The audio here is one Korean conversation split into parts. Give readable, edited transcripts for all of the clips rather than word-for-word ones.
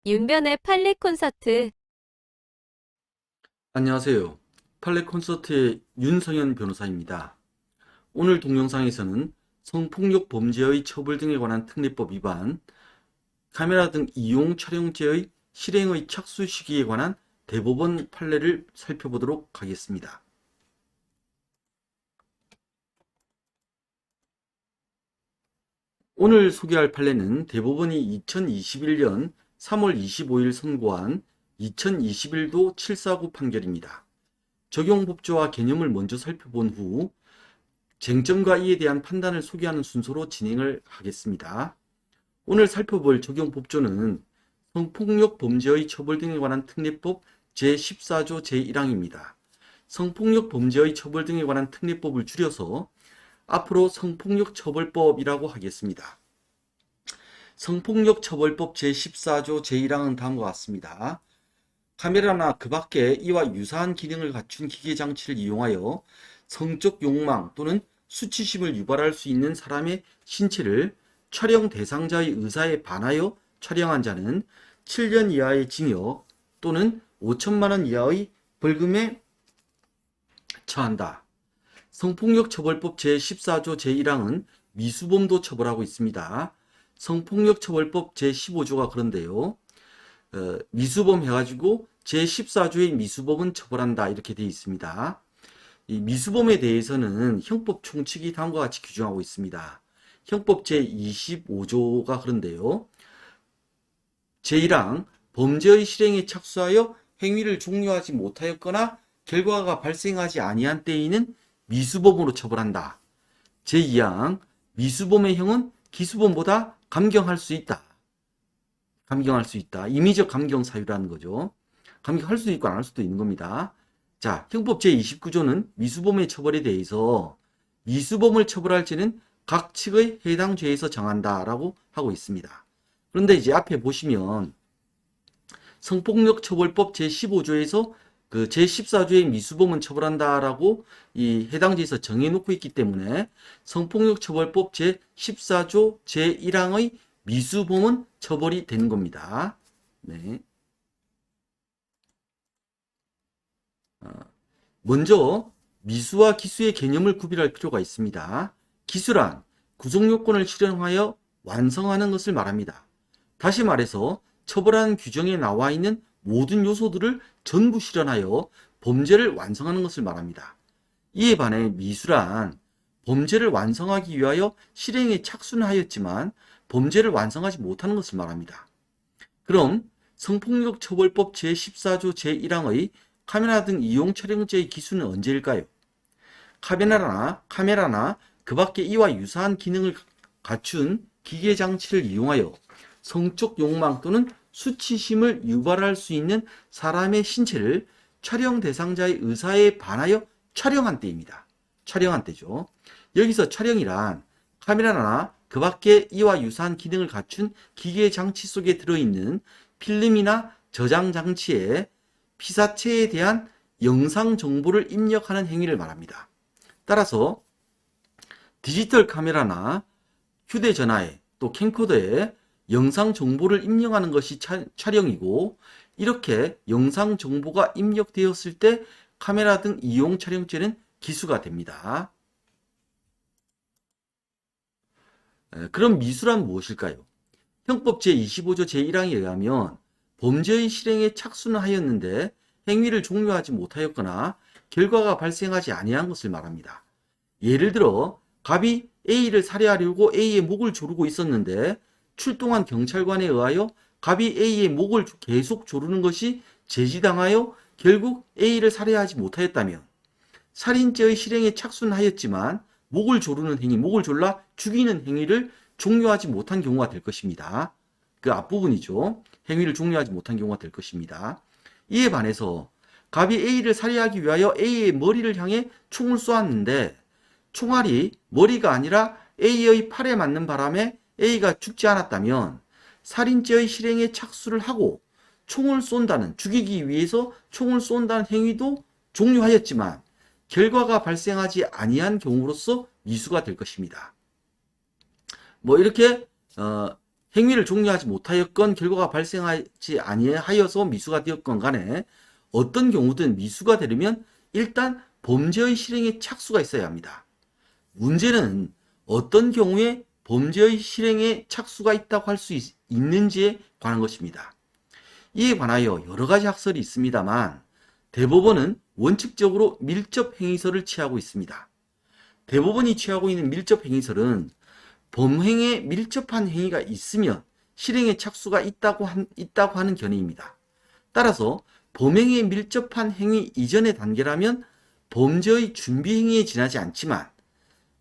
윤변의 판례 콘서트. 안녕하세요. 판례 콘서트의 윤성현 변호사입니다. 오늘 동영상에서는 성폭력 범죄의 처벌 등에 관한 특례법 위반, 카메라 등 이용 촬영죄의 실행의 착수 시기에 관한 대법원 판례를 살펴보도록 하겠습니다. 오늘 소개할 판례는 대법원이 2021년 3월 25일 선고한 2021도 749 판결입니다. 적용법조와 개념을 먼저 살펴본 후 쟁점과 이에 대한 판단을 소개하는 순서로 진행을 하겠습니다. 오늘 살펴볼 적용법조는 성폭력 범죄의 처벌 등에 관한 특례법 제14조 제1항입니다. 성폭력 범죄의 처벌 등에 관한 특례법을 줄여서 앞으로 성폭력처벌법이라고 하겠습니다. 성폭력처벌법 제14조 제1항은 다음과 같습니다. 카메라나 그 밖에 이와 유사한 기능을 갖춘 기계장치를 이용하여 성적 욕망 또는 수치심을 유발할 수 있는 사람의 신체를 촬영 대상자의 의사에 반하여 촬영한 자는 7년 이하의 징역 또는 5천만 원 이하의 벌금에 처한다. 성폭력처벌법 제14조 제1항은 미수범도 처벌하고 있습니다. 성폭력처벌법 제15조가 그런데요. 미수범 해가지고 제14조의 미수범은 처벌한다 이렇게 되어 있습니다. 이 미수범에 대해서는 형법 총칙이 다음과 같이 규정하고 있습니다. 형법 제25조가 그런데요. 제1항 범죄의 실행에 착수하여 행위를 종료하지 못하였거나 결과가 발생하지 아니한 때에는 미수범으로 처벌한다. 제2항 미수범의 형은 기수범보다 감경할 수 있다. 감경할 수 있다. 임의적 감경 사유라는 거죠. 감경할 수도 있고 안 할 수도 있는 겁니다. 자, 형법 제29조는 미수범의 처벌에 대해서 미수범을 처벌할 죄는 각 측의 해당 죄에서 정한다라고 하고 있습니다. 그런데 이제 앞에 보시면 성폭력처벌법 제15조에서 그 제14조의 미수범은 처벌한다라고 이 해당 죄에서 정해놓고 있기 때문에 성폭력처벌법 제14조 제1항의 미수범은 처벌이 되는 겁니다. 네. 먼저 미수와 기수의 개념을 구별할 필요가 있습니다. 기수란 구속요건을 실현하여 완성하는 것을 말합니다. 다시 말해서 처벌하는 규정에 나와 있는 모든 요소들을 전부 실현하여 범죄를 완성하는 것을 말합니다. 이에 반해 미수란 범죄를 완성하기 위하여 실행에 착수는 하였지만 범죄를 완성하지 못하는 것을 말합니다. 그럼 성폭력처벌법 제14조 제1항의 카메라 등 이용 촬영죄의 기수는 언제일까요? 카메라나 그 밖에 이와 유사한 기능을 갖춘 기계장치를 이용하여 성적 욕망 또는 수치심을 유발할 수 있는 사람의 신체를 촬영 대상자의 의사에 반하여 촬영한 때입니다. 촬영한 때죠. 여기서 촬영이란 카메라나 그 밖에 이와 유사한 기능을 갖춘 기계장치 속에 들어있는 필름이나 저장장치에 피사체에 대한 영상 정보를 입력하는 행위를 말합니다. 따라서 디지털 카메라나 휴대전화에 또 캠코더에 영상 정보를 입력하는 것이 촬영이고, 이렇게 영상 정보가 입력되었을 때 카메라 등 이용 촬영죄는 기수가 됩니다. 그럼 미수란 무엇일까요? 형법 제25조 제1항에 의하면 범죄의 실행에 착수는 하였는데 행위를 종료하지 못하였거나 결과가 발생하지 아니한 것을 말합니다. 예를 들어 갑이 A를 살해하려고 A의 목을 조르고 있었는데 출동한 경찰관에 의하여 갑이 A의 목을 계속 조르는 것이 제지당하여 결국 A를 살해하지 못하였다면 살인죄의 실행에 착수는 하였지만 목을 조르는 행위, 목을 졸라 죽이는 행위를 종료하지 못한 경우가 될 것입니다. 그 앞부분이죠. 행위를 종료하지 못한 경우가 될 것입니다. 이에 반해서 갑이 A를 살해하기 위하여 A의 머리를 향해 총을 쏘았는데 총알이 머리가 아니라 A의 팔에 맞는 바람에 A가 죽지 않았다면 살인죄의 실행에 착수를 하고 총을 쏜다는, 죽이기 위해서 총을 쏜다는 행위도 종료하였지만 결과가 발생하지 아니한 경우로서 미수가 될 것입니다. 뭐 이렇게 행위를 종료하지 못하였건 결과가 발생하지 아니하여서 미수가 되었건 간에 어떤 경우든 미수가 되려면 일단 범죄의 실행에 착수가 있어야 합니다. 문제는 어떤 경우에 범죄의 실행에 착수가 있다고 할 수 있는지에 관한 것입니다. 이에 관하여 여러 가지 학설이 있습니다만 대법원은 원칙적으로 밀접행위설을 취하고 있습니다. 대법원이 취하고 있는 밀접행위설은 범행에 밀접한 행위가 있으면 실행에 착수가 있다고 하는 견해입니다. 따라서 범행에 밀접한 행위 이전의 단계라면 범죄의 준비 행위에 지나지 않지만,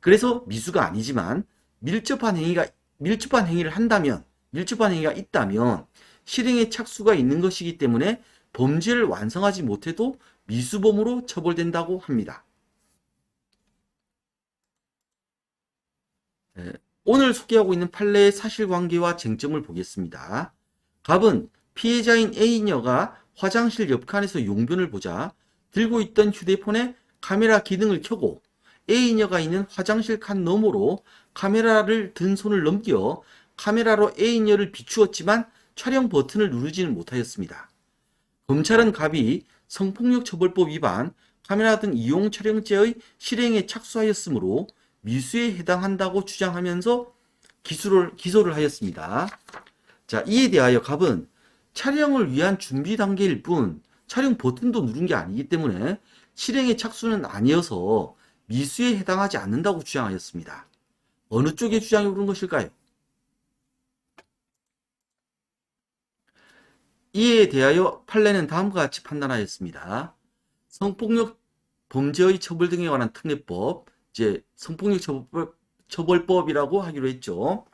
그래서 미수가 아니지만 밀접한 행위를 한다면, 밀접한 행위가 있다면 실행에 착수가 있는 것이기 때문에 범죄를 완성하지 못해도 미수범으로 처벌된다고 합니다. 오늘 소개하고 있는 판례의 사실관계와 쟁점을 보겠습니다. 갑은 피해자인 A녀가 화장실 옆칸에서 용변을 보자 들고 있던 휴대폰에 카메라 기능을 켜고 A녀가 있는 화장실 칸 너머로 카메라를 든 손을 넘겨 카메라로 A녀를 비추었지만 촬영 버튼을 누르지는 못하였습니다. 검찰은 갑이 성폭력처벌법 위반, 카메라 등 이용 촬영죄의 실행에 착수하였으므로 미수에 해당한다고 주장하면서 기소를 하였습니다. 자, 이에 대하여 갑은 촬영을 위한 준비 단계일 뿐 촬영 버튼도 누른 게 아니기 때문에 실행에 착수는 아니어서 미수에 해당하지 않는다고 주장하였습니다. 어느 쪽의 주장이 옳은 것일까요? 이에 대하여 판례는 다음과 같이 판단하였습니다. 성폭력 범죄의 처벌 등에 관한 특례법, 이제 성폭력 처벌법이라고 하기로 했죠.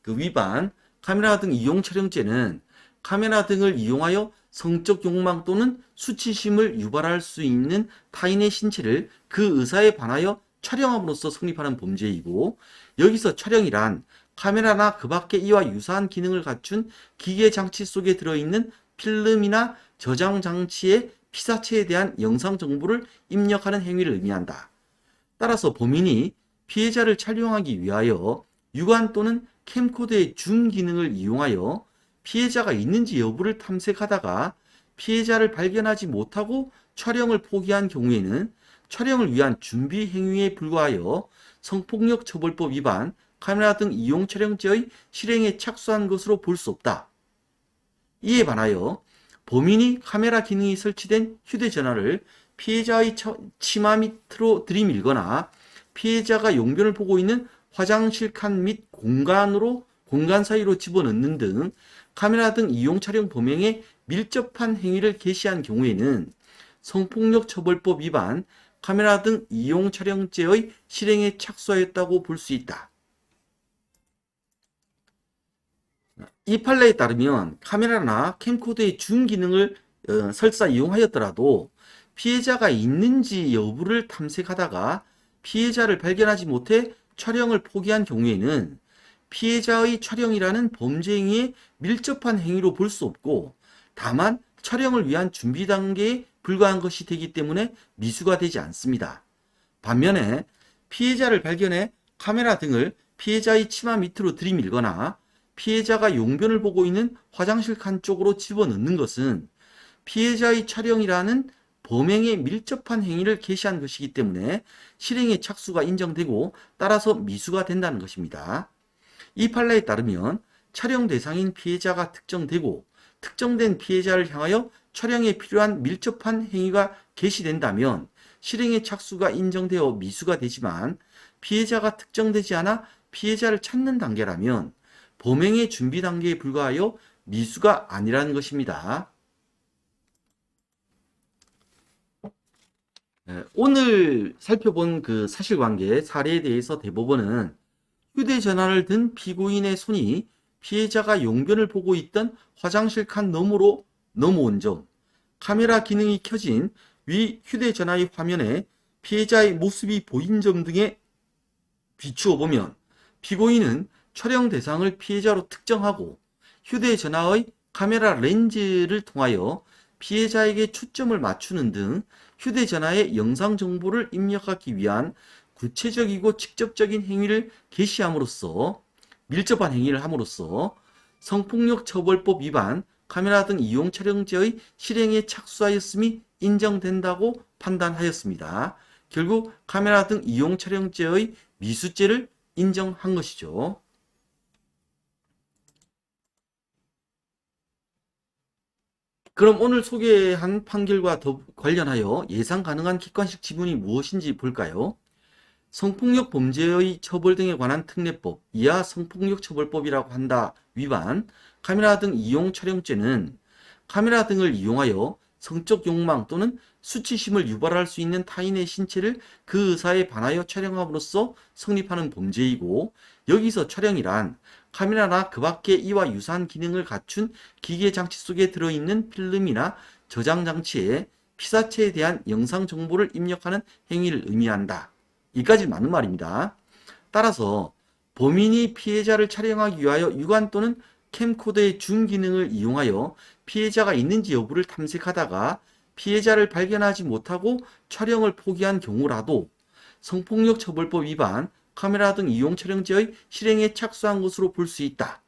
그 위반, 카메라 등 이용 촬영죄는 카메라 등을 이용하여 성적 욕망 또는 수치심을 유발할 수 있는 타인의 신체를 그 의사에 반하여 촬영함으로써 성립하는 범죄이고, 여기서 촬영이란 카메라나 그 밖에 이와 유사한 기능을 갖춘 기계 장치 속에 들어있는 필름이나 저장 장치의 피사체에 대한 영상 정보를 입력하는 행위를 의미한다. 따라서 범인이 피해자를 촬영하기 위하여 육안 또는 캠코더의 줌 기능을 이용하여 피해자가 있는지 여부를 탐색하다가 피해자를 발견하지 못하고 촬영을 포기한 경우에는 촬영을 위한 준비 행위에 불과하여 성폭력 처벌법 위반, 카메라 등 이용 촬영죄의 실행에 착수한 것으로 볼 수 없다. 이에 반하여 범인이 카메라 기능이 설치된 휴대전화를 피해자의 치마 밑으로 들이밀거나 피해자가 용변을 보고 있는 화장실 칸 및 공간 사이로 집어넣는 등 카메라 등 이용 촬영 범행에 밀접한 행위를 개시한 경우에는 성폭력 처벌법 위반, 카메라 등 이용 촬영죄의 실행에 착수하였다고 볼 수 있다. 이 판례에 따르면 카메라나 캠코더의 줌 기능을 설사 이용하였더라도 피해자가 있는지 여부를 탐색하다가 피해자를 발견하지 못해 촬영을 포기한 경우에는 피해자의 촬영이라는 범죄 행위에 밀접한 행위로 볼 수 없고 다만 촬영을 위한 준비 단계에 불과한 것이 되기 때문에 미수가 되지 않습니다. 반면에 피해자를 발견해 카메라 등을 피해자의 치마 밑으로 들이밀거나 피해자가 용변을 보고 있는 화장실 칸 쪽으로 집어넣는 것은 피해자의 촬영이라는 범행에 밀접한 행위를 개시한 것이기 때문에 실행의 착수가 인정되고 따라서 미수가 된다는 것입니다. 이 판례에 따르면 촬영 대상인 피해자가 특정되고 특정된 피해자를 향하여 촬영에 필요한 밀접한 행위가 개시된다면 실행의 착수가 인정되어 미수가 되지만 피해자가 특정되지 않아 피해자를 찾는 단계라면 범행의 준비 단계에 불과하여 미수가 아니라는 것입니다. 오늘 살펴본 그 사실관계 사례에 대해서 대법원은 휴대전화를 든 피고인의 손이 피해자가 용변을 보고 있던 화장실 칸 너머로 넘어온 점, 카메라 기능이 켜진 위 휴대전화의 화면에 피해자의 모습이 보인 점 등에 비추어 보면 피고인은 촬영 대상을 피해자로 특정하고 휴대전화의 카메라 렌즈를 통하여 피해자에게 초점을 맞추는 등 휴대전화에 영상 정보를 입력하기 위한 구체적이고 직접적인 행위를 개시함으로써 밀접한 행위를 함으로써 성폭력처벌법 위반, 카메라 등 이용 촬영죄의 실행에 착수하였음이 인정된다고 판단하였습니다. 결국 카메라 등 이용 촬영죄의 미수죄를 인정한 것이죠. 그럼 오늘 소개한 판결과 더 관련하여 예상 가능한 객관식 지문이 무엇인지 볼까요? 성폭력 범죄의 처벌 등에 관한 특례법, 이하 성폭력처벌법이라고 한다 위반, 카메라 등 이용 촬영죄는 카메라 등을 이용하여 성적 욕망 또는 수치심을 유발할 수 있는 타인의 신체를 그 의사에 반하여 촬영함으로써 성립하는 범죄이고, 여기서 촬영이란 카메라나 그 밖의 이와 유사한 기능을 갖춘 기계 장치 속에 들어있는 필름이나 저장 장치에 피사체에 대한 영상 정보를 입력하는 행위를 의미한다. 이까지 맞는 말입니다. 따라서 범인이 피해자를 촬영하기 위하여 육안 또는 캠코더의 줌 기능을 이용하여 피해자가 있는지 여부를 탐색하다가 피해자를 발견하지 못하고 촬영을 포기한 경우라도 성폭력처벌법 위반, 카메라 등 이용 촬영죄의 실행에 착수한 것으로 볼 수 있다.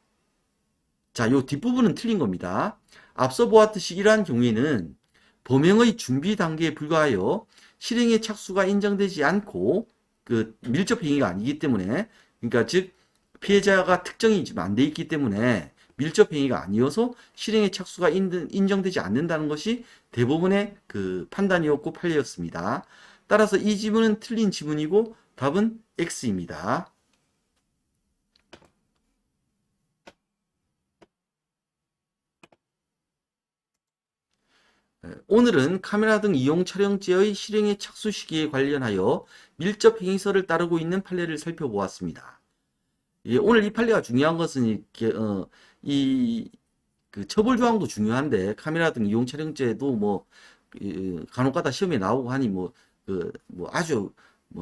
자, 요 뒷부분은 틀린 겁니다. 앞서 보았듯이 이러한 경우에는 범행의 준비 단계에 불과하여 실행에 착수가 인정되지 않고 그 밀접 행위가 아니기 때문에, 그러니까 즉 피해자가 특정이 안 돼 있기 때문에 밀접 행위가 아니어서 실행에 착수가 인정되지 않는다는 것이 대부분의 그 판단이었고 판례였습니다. 따라서 이 지문은 틀린 지문이고 답은 X입니다. 오늘은 카메라 등 이용 촬영죄의 실행의 착수 시기에 관련하여 밀접 행위서를 따르고 있는 판례를 살펴보았습니다. 오늘 이 판례가 중요한 것은 이렇게 그 처벌 조항도 중요한데, 카메라 등 이용 촬영죄도 뭐 간혹가다 시험에 나오고 하니 아주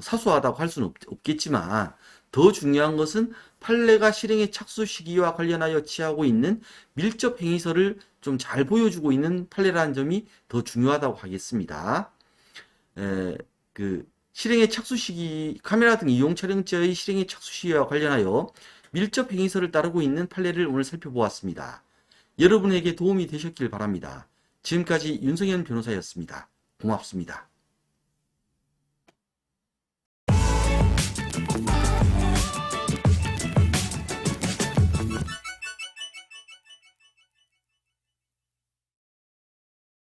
사소하다고 할 수는 없겠지만, 더 중요한 것은 판례가 실행의 착수 시기와 관련하여 취하고 있는 밀접 행위서를 좀 잘 보여주고 있는 판례라는 점이 더 중요하다고 하겠습니다. 실행의 착수 시기, 카메라 등 이용 촬영죄의 실행의 착수 시기와 관련하여 밀접 행위서를 따르고 있는 판례를 오늘 살펴보았습니다. 여러분에게 도움이 되셨길 바랍니다. 지금까지 윤성현 변호사였습니다. 고맙습니다.